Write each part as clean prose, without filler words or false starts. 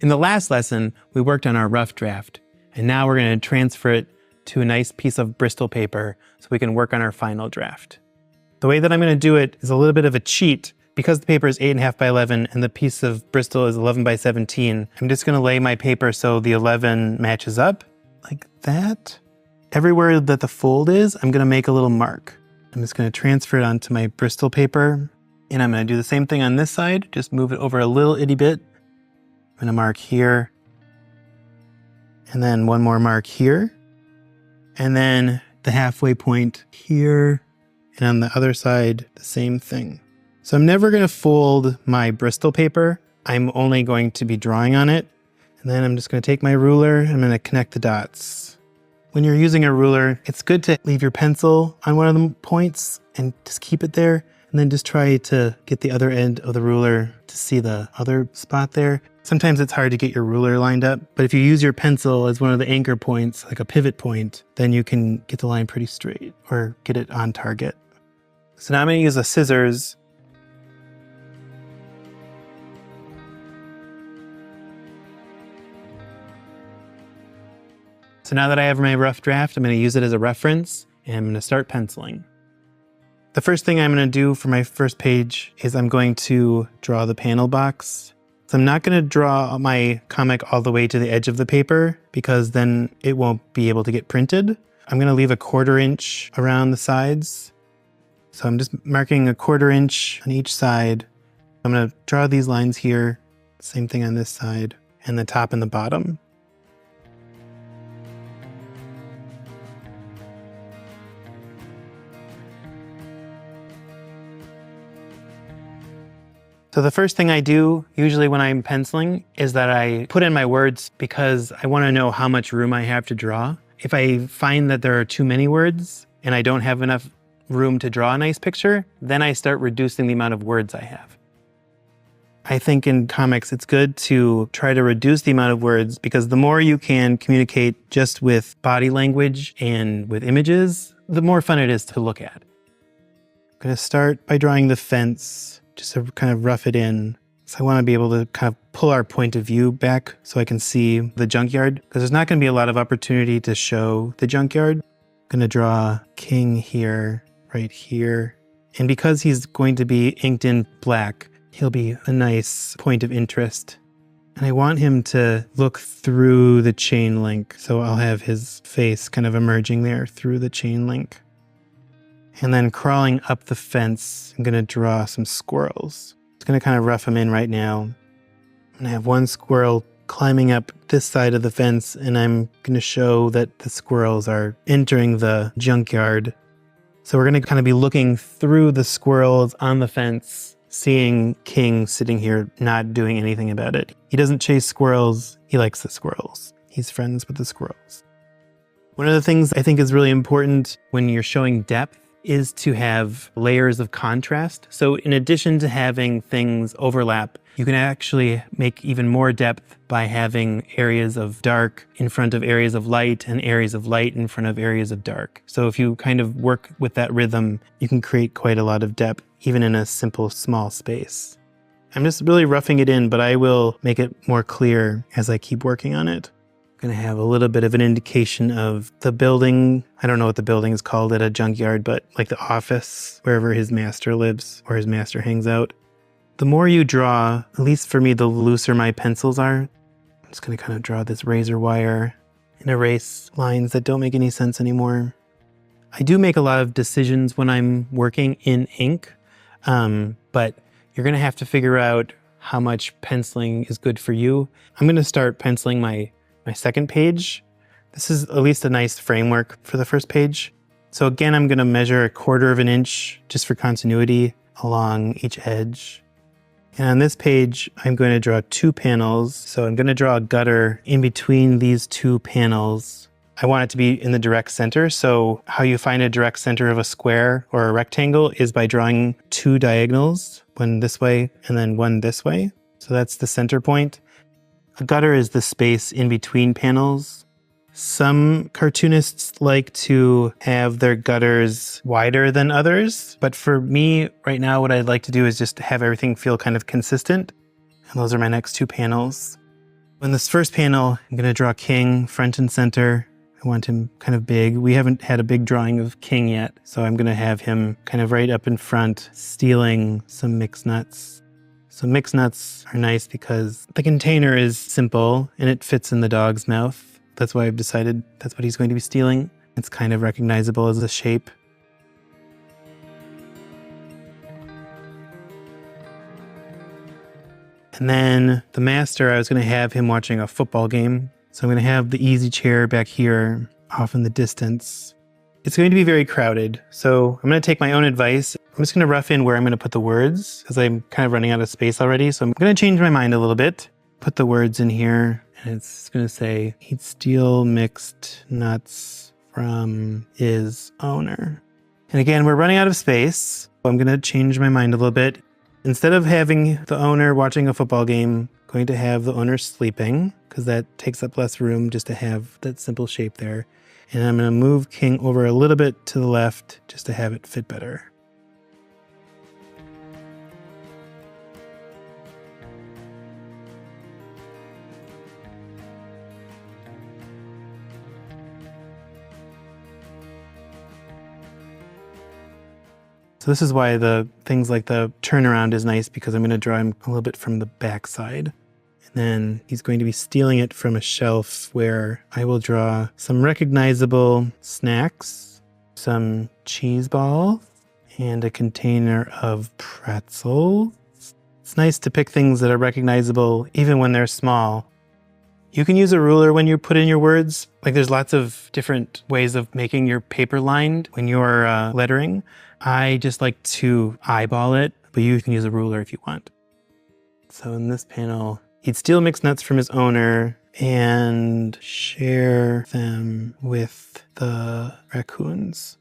In the last lesson, we worked on our rough draft, and now we're going to transfer it to a nice piece of Bristol paper so we can work on our final draft. The way that I'm going to do it is a little bit of a cheat. Because the paper is 8.5 by 11 and the piece of Bristol is 11 by 17, I'm just going to lay my paper so the 11 matches up like that. Everywhere that the fold is, I'm going to make a little mark. I'm just going to transfer it onto my Bristol paper, and I'm going to do the same thing on this side. Just move it over a little itty bit. I'm going to mark here, and then one more mark here, and then the halfway point here, and on the other side, the same thing. So I'm never going to fold my Bristol paper. I'm only going to be drawing on it. And then I'm just going to take my ruler and I'm going to connect the dots. When you're using a ruler, it's good to leave your pencil on one of the points and just keep it there. And then just try to get the other end of the ruler to see the other spot there. Sometimes it's hard to get your ruler lined up, but if you use your pencil as one of the anchor points, like a pivot point, then you can get the line pretty straight or get it on target. So now I'm going to use a scissors. So now that I have my rough draft, I'm going to use it as a reference, and I'm going to start penciling. The first thing I'm going to do for my first page is I'm going to draw the panel box. So I'm not going to draw my comic all the way to the edge of the paper because then it won't be able to get printed. I'm going to leave a 1/4 inch around the sides. So I'm just marking a 1/4 inch on each side. I'm going to draw these lines here, same thing on this side, and the top and the bottom. So the first thing I do, usually when I'm penciling, is that I put in my words because I want to know how much room I have to draw. If I find that there are too many words and I don't have enough room to draw a nice picture, then I start reducing the amount of words I have. I think in comics, it's good to try to reduce the amount of words because the more you can communicate just with body language and with images, the more fun it is to look at. I'm going to start by drawing the fence, just to kind of rough it in. So I want to be able to kind of pull our point of view back so I can see the junkyard, because there's not going to be a lot of opportunity to show the junkyard. I'm going to draw King here, right here. And because he's going to be inked in black, he'll be a nice point of interest. And I want him to look through the chain link. So I'll have his face kind of emerging there through the chain link. And then crawling up the fence, I'm going to draw some squirrels. It's going to kind of rough them in right now. I'm going to have one squirrel climbing up this side of the fence, and I'm going to show that the squirrels are entering the junkyard. So we're going to kind of be looking through the squirrels on the fence, seeing King sitting here not doing anything about it. He doesn't chase squirrels, he likes the squirrels. He's friends with the squirrels. One of the things I think is really important when you're showing depth is to have layers of contrast. So in addition to having things overlap, you can actually make even more depth by having areas of dark in front of areas of light and areas of light in front of areas of dark. So if you kind of work with that rhythm, you can create quite a lot of depth, even in a simple, small space. I'm just really roughing it in, but I will make it more clear as I keep working on it. Going to have a little bit of an indication of the building. I don't know what the building is called at a junkyard, but like the office, wherever his master lives or his master hangs out. The more you draw, at least for me, the looser my pencils are. I'm just going to kind of draw this razor wire and erase lines that don't make any sense anymore. I do make a lot of decisions when I'm working in ink, but you're going to have to figure out how much penciling is good for you. I'm going to start penciling my second page. This is at least a nice framework for the first page. So again, I'm going to measure 1/4 inch just for continuity along each edge. And on this page, I'm going to draw 2 panels. So I'm going to draw a gutter in between these 2 panels. I want it to be in the direct center. So how you find a direct center of a square or a rectangle is by drawing 2 diagonals, one this way and then one this way. So that's the center point. A gutter is the space in between panels. Some cartoonists like to have their gutters wider than others, but for me right now, what I'd like to do is just have everything feel kind of consistent. And those are my next 2 panels. In this first panel, I'm going to draw King front and center. I want him kind of big. We haven't had a big drawing of King yet, so I'm going to have him kind of right up in front, stealing some mixed nuts. So mixed nuts are nice because the container is simple and it fits in the dog's mouth. That's why I've decided that's what he's going to be stealing. It's kind of recognizable as a shape. And then the master, I was going to have him watching a football game. So I'm going to have the easy chair back here off in the distance. It's going to be very crowded. So I'm going to take my own advice. I'm just going to rough in where I'm going to put the words because I'm kind of running out of space already. So I'm going to change my mind a little bit. Put the words in here and it's going to say, he'd steal mixed nuts from his owner. And again, we're running out of space. So I'm going to change my mind a little bit. Instead of having the owner watching a football game, I'm going to have the owner sleeping because that takes up less room just to have that simple shape there. And I'm going to move King over a little bit to the left just to have it fit better. So this is why the things like the turnaround is nice because I'm going to draw him a little bit from the back side. And then he's going to be stealing it from a shelf where I will draw some recognizable snacks, some cheese balls, and a container of pretzels. It's nice to pick things that are recognizable even when they're small. You can use a ruler when you put in your words. Like there's lots of different ways of making your paper lined when you're lettering. I just like to eyeball it, but you can use a ruler if you want. So in this panel, he'd steal mixed nuts from his owner and share them with the raccoons.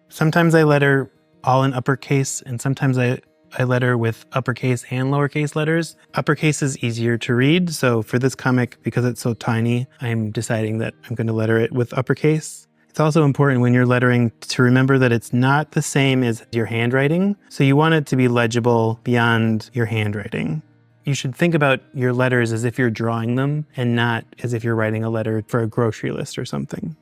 Sometimes I letter all in uppercase, and sometimes I letter with uppercase and lowercase letters. Uppercase is easier to read, so for this comic, because it's so tiny, I'm deciding that I'm going to letter it with uppercase. It's also important when you're lettering to remember that it's not the same as your handwriting, so you want it to be legible beyond your handwriting. You should think about your letters as if you're drawing them and not as if you're writing a letter for a grocery list or something.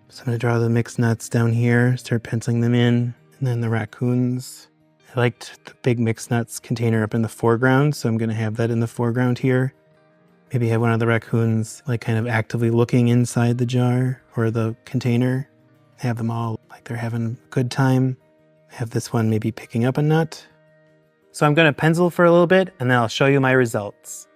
So I'm going to draw the mixed nuts down here, start penciling them in, and then the raccoons. I liked the big mixed nuts container up in the foreground, so I'm going to have that in the foreground here. Maybe have one of the raccoons like kind of actively looking inside the jar or the container. Have them all like they're having a good time. Have this one maybe picking up a nut. So I'm going to pencil for a little bit and then I'll show you my results.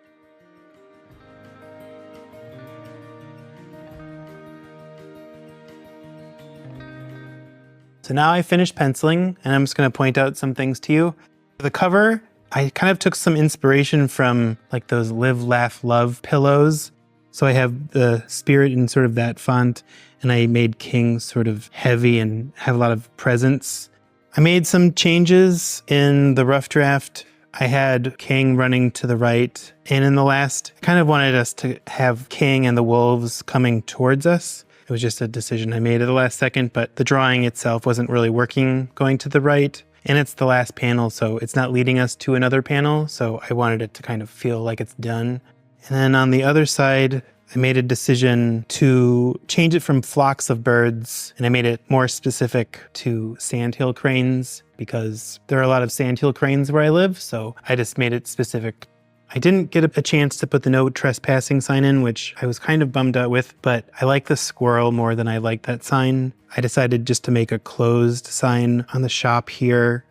So now I finished penciling and I'm just going to point out some things to you. The cover, I kind of took some inspiration from like those Live, Laugh, Love pillows. So I have the spirit in sort of that font and I made King sort of heavy and have a lot of presence. I made some changes in the rough draft. I had King running to the right, and in the last, I kind of wanted us to have King and the wolves coming towards us. It was just a decision I made at the last second, but the drawing itself wasn't really working going to the right. And it's the last panel, so it's not leading us to another panel, so I wanted it to kind of feel like it's done. And then on the other side, I made a decision to change it from flocks of birds, and I made it more specific to sandhill cranes because there are a lot of sandhill cranes where I live, so I just made it specific. I didn't get a chance to put the no trespassing sign in, which I was kind of bummed out with, but I like the squirrel more than I like that sign. I decided just to make a closed sign on the shop here.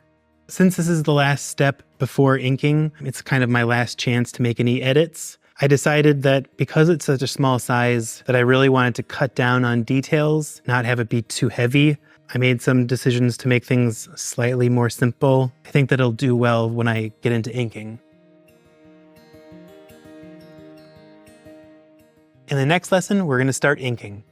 Since this is the last step before inking, it's kind of my last chance to make any edits. I decided that because it's such a small size that I really wanted to cut down on details, not have it be too heavy. I made some decisions to make things slightly more simple. I think that it'll do well when I get into inking. In the next lesson, we're going to start inking.